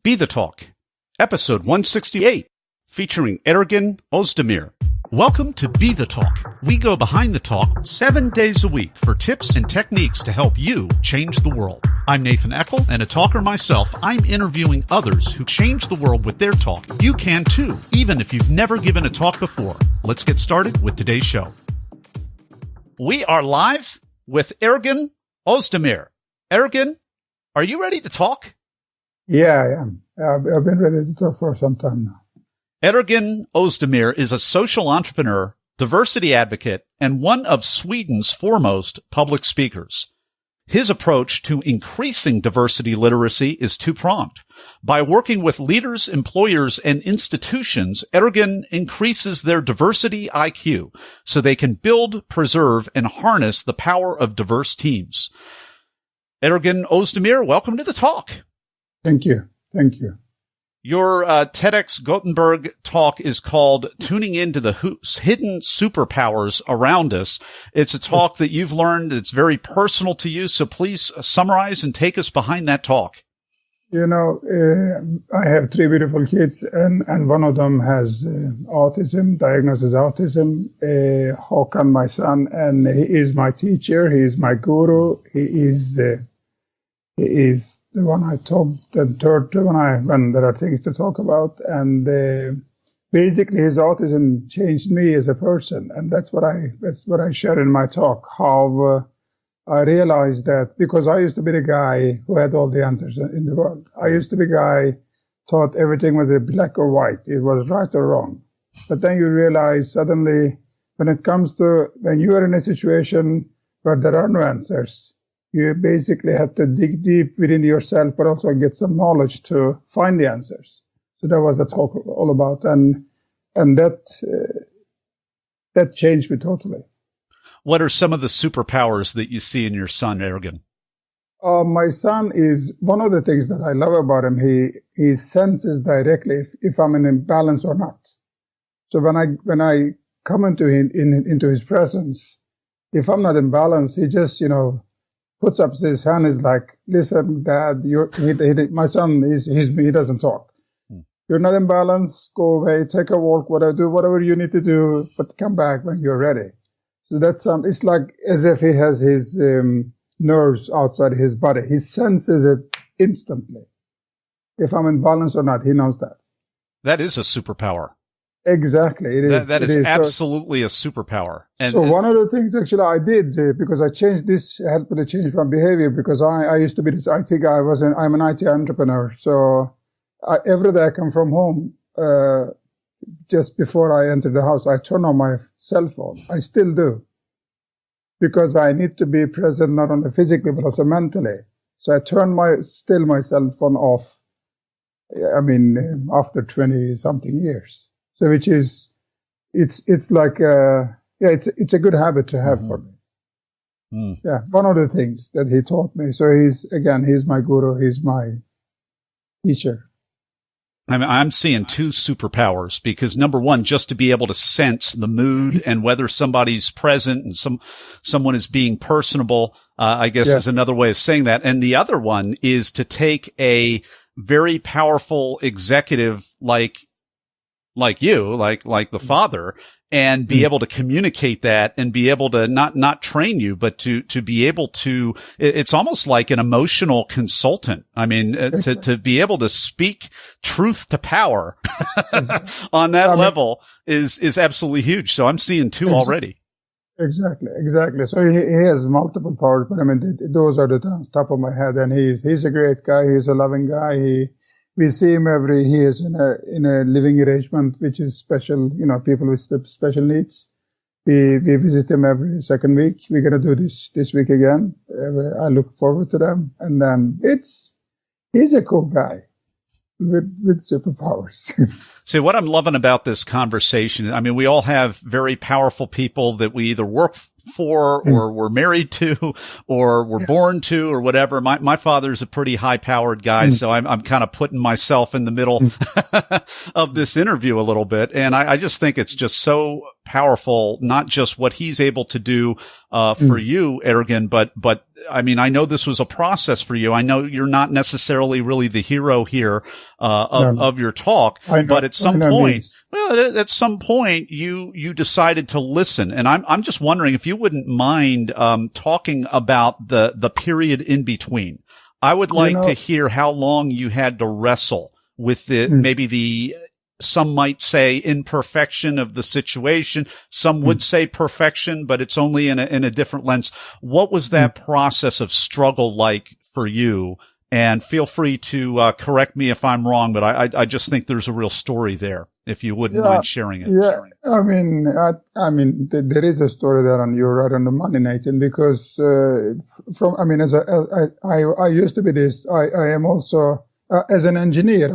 BeTheTalk, episode 168, featuring Ergin Özdemir. Welcome to BeTheTalk. We go behind the talk 7 days a week for tips and techniques to help you change the world. I'm Nathan Eckel, and a talker myself. I'm interviewing others who change the world with their talk. You can too, even if you've never given a talk before. Let's get started with today's show. We are live with Ergin Özdemir. Ergin, are you ready to talk? Yeah, I am. I've been ready to talk for some time now. Ergin Özdemir is a social entrepreneur, diversity advocate, and one of Sweden's foremost public speakers. His approach to increasing diversity literacy is two-pronged. By working with leaders, employers, and institutions, Ergin increases their diversity IQ so they can build, preserve, and harness the power of diverse teams. Ergin Özdemir, welcome to the talk. Thank you. Thank you. Your TEDx Gothenburg talk is called Tuning into the Hidden Superpowers Around Us. It's a talk that you've learned. It's very personal to you. So please summarize and take us behind that talk. You know, I have three beautiful kids, and one of them has autism, diagnosed with autism. Håkan, my son, and he is my teacher. He is my guru. He is the one I talked, the third when there are things to talk about. And basically his autism changed me as a person. And that's what I share in my talk, how I realized that because I used to be the guy who had all the answers in the world. I used to be the guy thought everything was a black or white. It was right or wrong. But then you realize suddenly when you are in a situation where there are no answers, you basically have to dig deep within yourself, but also get some knowledge to find the answers. So that was the talk all about, and that changed me totally. What are some of the superpowers that you see in your son, Ergin? My son is one of the things that I love about him. He senses directly if I'm in imbalance or not. So when I come into his presence, if I'm not in balance, he just puts up his hand, is like, listen, Dad, my son, he doesn't talk. You're not in balance, go away, take a walk, whatever you need to do, but come back when you're ready. So that's, it's like as if he has his nerves outside his body. He senses it instantly. If I'm in balance or not, he knows that. That is a superpower. Exactly. It is. That is absolutely a superpower. And so one of the things actually I did, because I changed this, helped me to change my behavior, because I used to be this IT guy. I'm an IT entrepreneur. So every day I come from home, just before I enter the house, I turn on my cell phone. I still do. Because I need to be present not only physically, but also mentally. So I turn my cell phone off, after 20 something years. So which is, it's like, it's a good habit to have for me. Mm. Yeah. One of the things that he taught me. So he's my guru. He's my teacher. I'm seeing two superpowers because number one, just to be able to sense the mood and whether somebody's present and someone is being personable, I guess is another way of saying that. And the other one is to take a very powerful executive like you, like the father, and be able to communicate that and be able to not train you, but to be able to, it's almost like an emotional consultant. I mean, to be able to speak truth to power on that level is absolutely huge. So I'm seeing two already. Exactly. So he has multiple powers, but those are the top of my head. And he's a great guy. He's a loving guy. We see him he is in a living arrangement, which is special, people with special needs. We visit him every second week. We're going to do this week again. I look forward to them. And he's a cool guy with superpowers. See, what I'm loving about this conversation, we all have very powerful people that we either work for or were married to or were born to or whatever. My father's a pretty high powered guy. So I'm kind of putting myself in the middle of this interview a little bit. And I just think it's just so powerful, not just what he's able to do, for you, Ergin, but I mean, I know this was a process for you. I know you're not necessarily really the hero here, of your talk, but at some point, you decided to listen. And I'm just wondering if you wouldn't mind, talking about the period in between. I would like to hear how long you had to wrestle with some might say imperfection of the situation. Some would say perfection, but it's only in a different lens. What was that process of struggle like for you? And feel free to correct me if I'm wrong, but I just think there's a real story there, if you wouldn't mind sharing it. Yeah, I mean, there is a story there, and you're right on the money, Nathan, because I used to be this. I am also, as an engineer,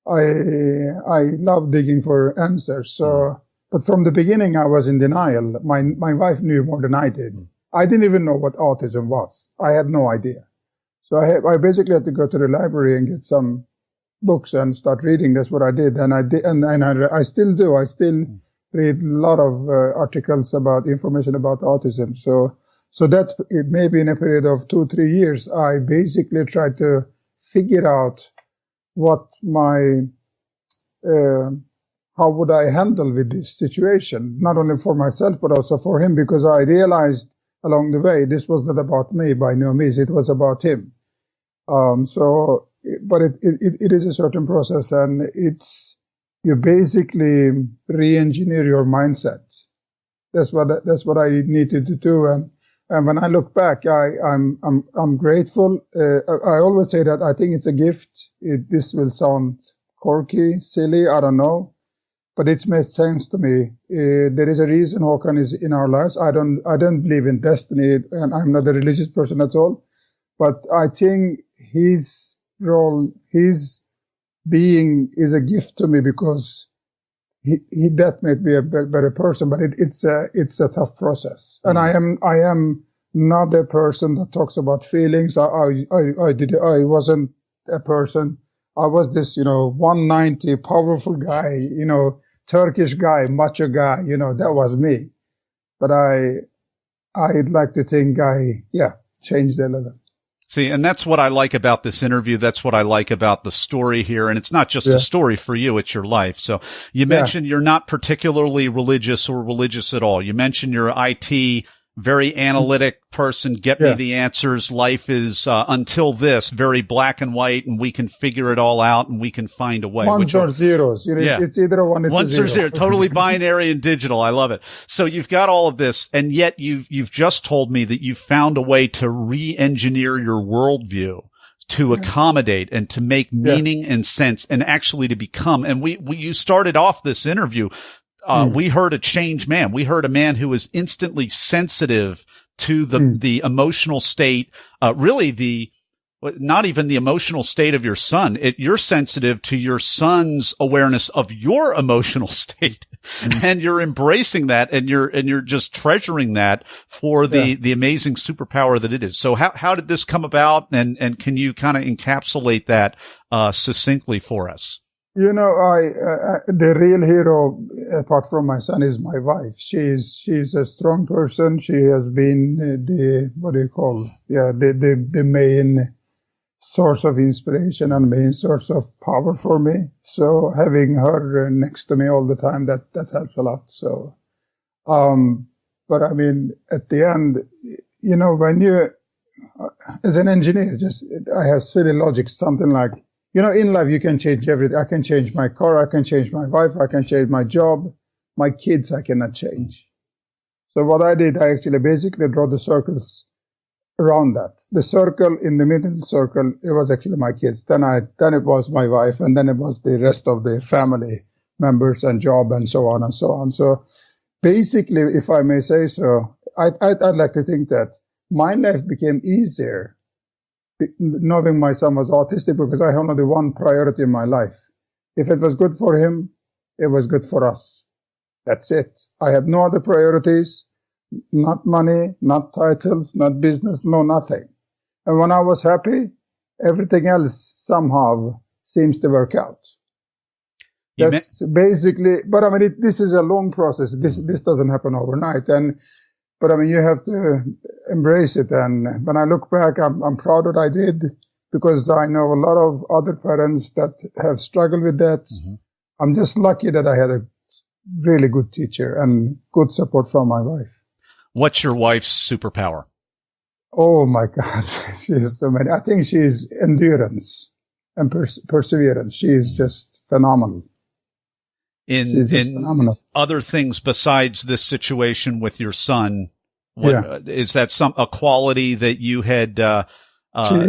I love digging for answers. So, but from the beginning, I was in denial. My wife knew more than I did. I didn't even know what autism was. I had no idea. So I basically had to go to the library and get some books and start reading. That's what I did. And I still do. I still read a lot of articles about information about autism. So that maybe in a period of 2-3 years, I basically tried to figure out what how would I handle with this situation, not only for myself, but also for him, because I realized along the way, this was not about me by no means. It was about him. But it is a certain process, and you basically re-engineer your mindset. That's what I needed to do. And when I look back, I'm grateful. I always say that I think it's a gift. This will sound quirky, silly, I don't know, but it makes sense to me. There is a reason Håkan is in our lives. I don't believe in destiny, and I'm not a religious person at all. But I think his role, his being, is a gift to me, because that made me a better person. But it's a tough process, and I am not a person that talks about feelings. I wasn't a person. I was this 190 powerful guy, Turkish guy, macho guy. That was me. But I'd like to think I changed a little. See, and that's what I like about this interview. That's what I like about the story here. And it's not just a story for you, it's your life. So you mentioned you're not particularly religious or religious at all. You mentioned you're IT, very analytic person. Get me the answers. Life is, until this, very black and white, and we can figure it all out and we can find a way. Ones or zeros. It's either a one or ones or zero. Totally binary and digital. I love it. So you've got all of this, and yet you've just told me that you found a way to re-engineer your worldview to accommodate and to make meaning and sense, and actually to become. And you started off this interview. We heard a changed man. We heard a man who was instantly sensitive to the emotional state, not even the emotional state of your son. You're sensitive to your son's awareness of your emotional state, and you're embracing that, and you're just treasuring that for the amazing superpower that it is. So how did this come about? And can you kind of encapsulate that, succinctly for us? The real hero, apart from my son, is my wife. She's a strong person. She has been the main source of inspiration and main source of power for me. So having her next to me all the time, that helps a lot. So, but I mean, at the end, when you, as an engineer, I have silly logic, something like, in life, you can change everything. I can change my car. I can change my wife. I can change my job. My kids, I cannot change. So what I did, I actually basically draw the circles around that. The circle in the middle circle, it was actually my kids. Then it was my wife, and then it was the rest of the family members and job and so on and so on. So basically, if I may say so, I'd like to think that my life became easier knowing my son was autistic, because I had only one priority in my life. If it was good for him, it was good for us. That's it. I had no other priorities, not money, not titles, not business, no nothing. And when I was happy, everything else somehow seems to work out. That's basically, but I mean, this is a long process. This doesn't happen overnight. But I mean, you have to embrace it. And when I look back, I'm proud that I did, because I know a lot of other parents that have struggled with that. Mm-hmm. I'm just lucky that I had a really good teacher and good support from my wife. What's your wife's superpower? Oh my God. She has so many. I think she's endurance and perseverance. She is just phenomenal. In other things besides this situation with your son, is that a quality that you had?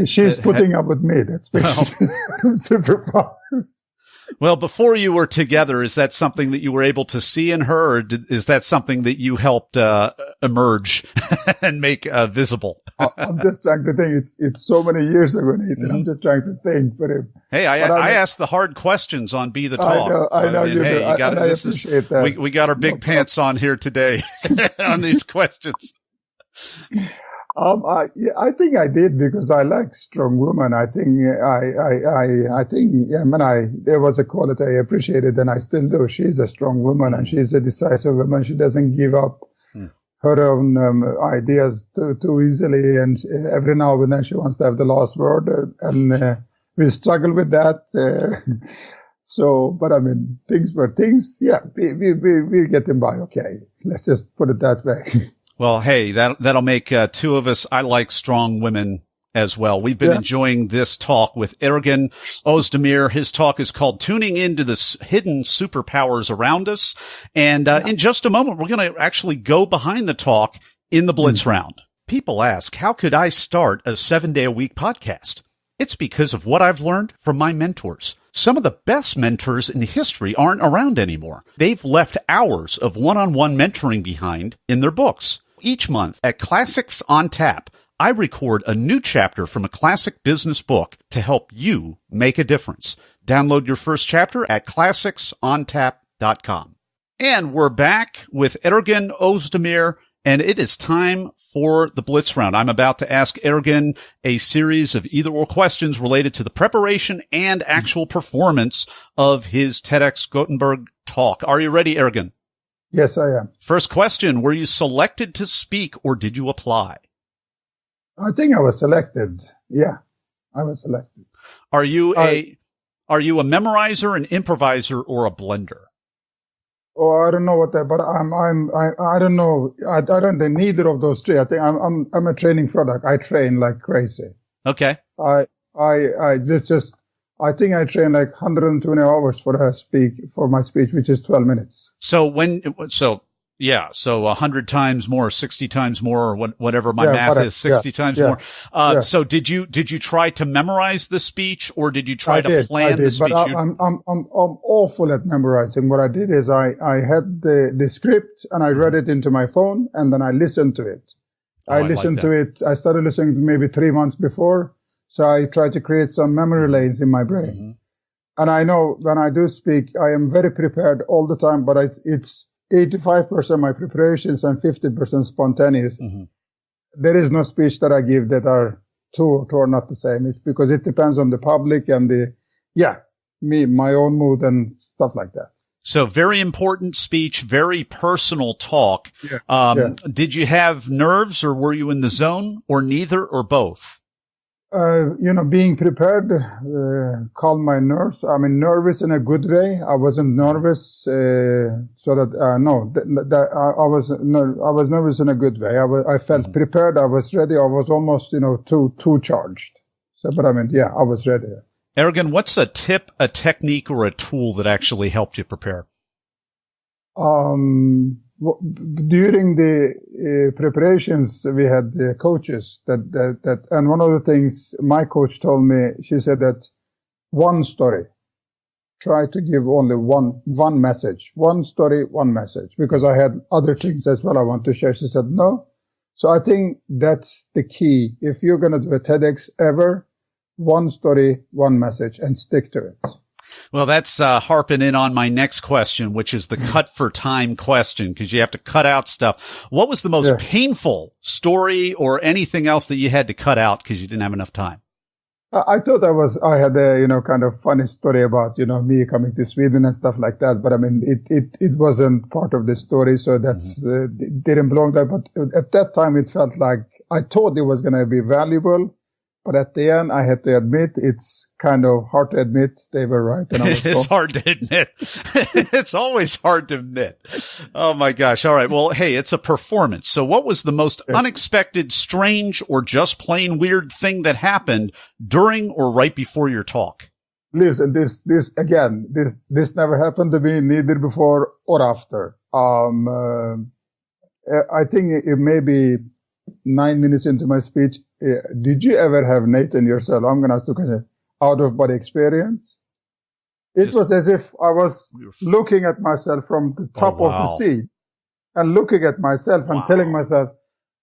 She's putting up with me. That's basically superpower. Well, before you were together, is that something that you were able to see in her, or is that something that you helped emerge and make visible? I'm just trying to think. It's so many years ago, Nathan. Mm-hmm. I'm just trying to think. I asked the hard questions on BeTheTalk. I know you do. I appreciate that. We got our big pants on here today on these questions. I think I did, because I like strong women. I think there was a quality I appreciated, and I still do. She's a strong woman, and she's a decisive woman. She doesn't give up her own ideas too easily, and every now and then she wants to have the last word, and we struggle with that. But I mean, things were things. Yeah, we're getting by okay. Let's just put it that way. Well, hey, that'll make two of us. I like strong women as well. We've been enjoying this talk with Ergin Özdemir. His talk is called Tuning into the Hidden Superpowers Around Us. And in just a moment, we're going to actually go behind the talk in the Blitz round. People ask, how could I start a 7-day-a-week podcast? It's because of what I've learned from my mentors. Some of the best mentors in history aren't around anymore. They've left hours of one-on-one mentoring behind in their books. Each month at Classics on Tap, I record a new chapter from a classic business book to help you make a difference. Download your first chapter at classicsontap.com. And we're back with Ergin Özdemir, and it is time for the Blitz round. I'm about to ask Ergin a series of either-or questions related to the preparation and actual performance of his TEDx Gothenburg talk. Are you ready, Ergin? Yes, I am. First question, were you selected to speak or did you apply? I think I was selected. Yeah, I was selected. Are you a memorizer, an improviser, or a blender? Oh, I don't know what that, but I don't know. I don't think neither of those three. I think I'm a training product. I train like crazy. Okay. I think I train like 120 hours for my speech, which is 12 minutes. So 100 times more, 60 times more, or whatever my math is, 60 times more. So did you try to memorize the speech, or did you try to plan the speech? But I'm awful at memorizing. What I did is I had the script and I read it into my phone, and then I listened to it. I listened to it. I started listening to maybe 3 months before. So I try to create some memory lanes in my brain. Mm-hmm. And I know when I do speak, I am very prepared all the time, but it's 85% my preparations and 50% spontaneous. Mm-hmm. There is no speech that I give that are two or not the same. It's because it depends on the public and my own mood and stuff like that. So very important speech, very personal talk. Did you have nerves, or were you in the zone, or neither, or both? Being prepared calmed my nerves. I mean, nervous in a good way. I wasn't nervous, I was nervous in a good way. I felt prepared. I was ready. I was almost, too charged. So, but I mean, I was ready. Ergin, what's a tip, a technique, or a tool that actually helped you prepare? During the preparations, we had the coaches and one of the things my coach told me, she said that one story, try to give only one message, one story, one message, because I had other things as well I want to share. She said, no. So I think that's the key. If you're going to do a TEDx ever, one story, one message, and stick to it. Well, that's harping in on my next question, which is the cut for time question, because you have to cut out stuff. What was the most painful story or anything else that you had to cut out because you didn't have enough time? I thought I had a, kind of funny story about, me coming to Sweden and stuff like that. But I mean, it wasn't part of the story. So that's, it didn't belong there. But at that time, it felt like I thought it was going to be valuable. But at the end, I had to admit, it's kind of hard to admit they were right. And I was It's hard to admit. It's always hard to admit. Oh my gosh. All right. Well, hey, it's a performance. So what was the most unexpected, strange, or just plain weird thing that happened during or right before your talk? Listen, this never happened to me, neither before or after. I think it may be 9 minutes into my speech. Did you ever have, Nathan, yourself? I'm going to ask the question. Out of body experience? It was as if I was looking at myself from the top of the seat and looking at myself and telling myself,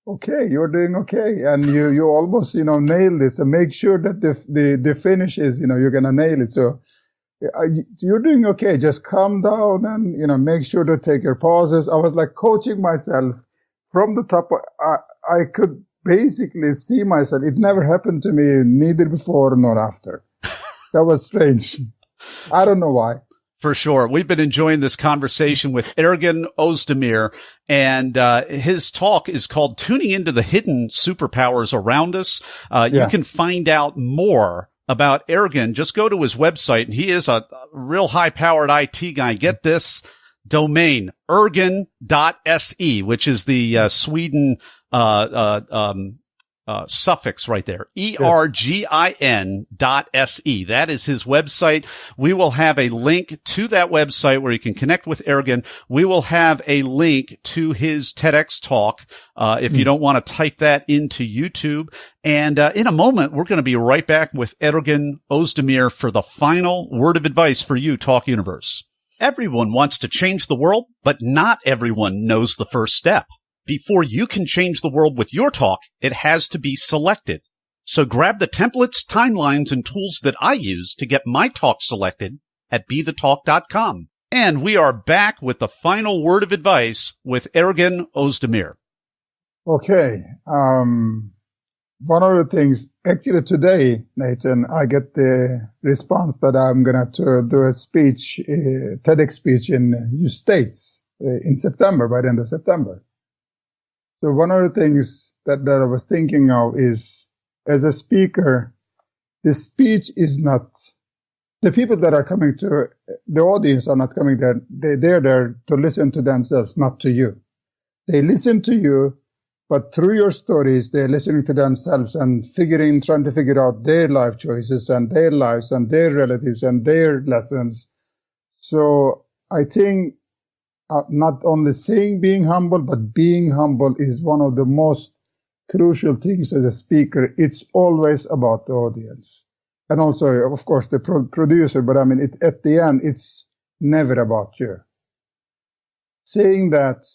okay, you're doing okay. And you almost, nailed it. So make sure that the finish is, you're going to nail it. So you're doing okay. Just calm down and, make sure to take your pauses. I was like coaching myself from the top. I could basically see myself. It never happened to me, neither before nor after. That was strange. I don't know why. For sure. We've been enjoying this conversation with Ergin Özdemir, and his talk is called Tuning into the Hidden Superpowers Around Us. You can find out more about Ergin. Just go to his website, and he is a real high-powered IT guy. Get this domain, ergin.se, which is the Sweden suffix right there. ERGIN.SE. That is his website. We will have a link to that website where you can connect with Ergin. We will have a link to his TEDx talk, if you don't want to type that into YouTube. And, in a moment, we're going to be right back with Ergin Özdemir for the final word of advice for you, Talk Universe. Everyone wants to change the world, but not everyone knows the first step. Before you can change the world with your talk, it has to be selected. So grab the templates, timelines, and tools that I use to get my talk selected at BeTheTalk.com. And we are back with the final word of advice with Ergin Özdemir. Okay. One of the things, actually today, Nathan, I get the response that I'm going to do a speech, TEDx speech in the States in September, by the end of September. So one of the things that I was thinking of is, as a speaker, the speech is not, the people that are coming to, the audience are not coming there. They're there to listen to themselves, not to you. They listen to you, but through your stories, they're listening to themselves and trying to figure out their life choices and their lives and their relatives and their lessons. So I think, not only saying being humble, but being humble is one of the most crucial things as a speaker. It's always about the audience. And also, of course, the producer, but I mean, at the end, it's never about you. Saying that,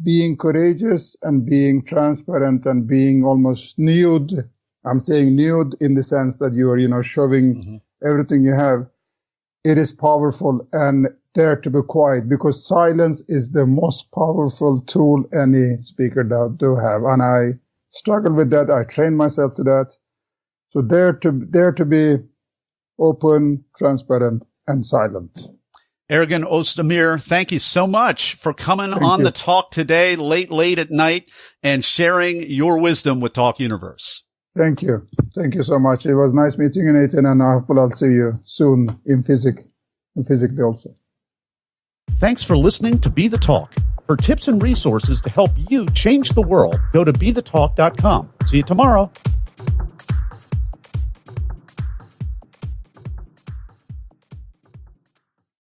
being courageous and being transparent and being almost nude. I'm saying nude in the sense that you are, showing everything you have. It is powerful, and dare to be quiet, because silence is the most powerful tool any speaker do have. And I struggle with that. I train myself to that. So dare to be open, transparent, and silent. Ergin Özdemir, thank you so much for coming on the talk today, late at night, and sharing your wisdom with Talk Universe. Thank you. Thank you so much. It was nice meeting you, Nathan, and I hope I'll see you soon physically also. Thanks for listening to Be The Talk. For tips and resources to help you change the world, go to BeTheTalk.com. See you tomorrow.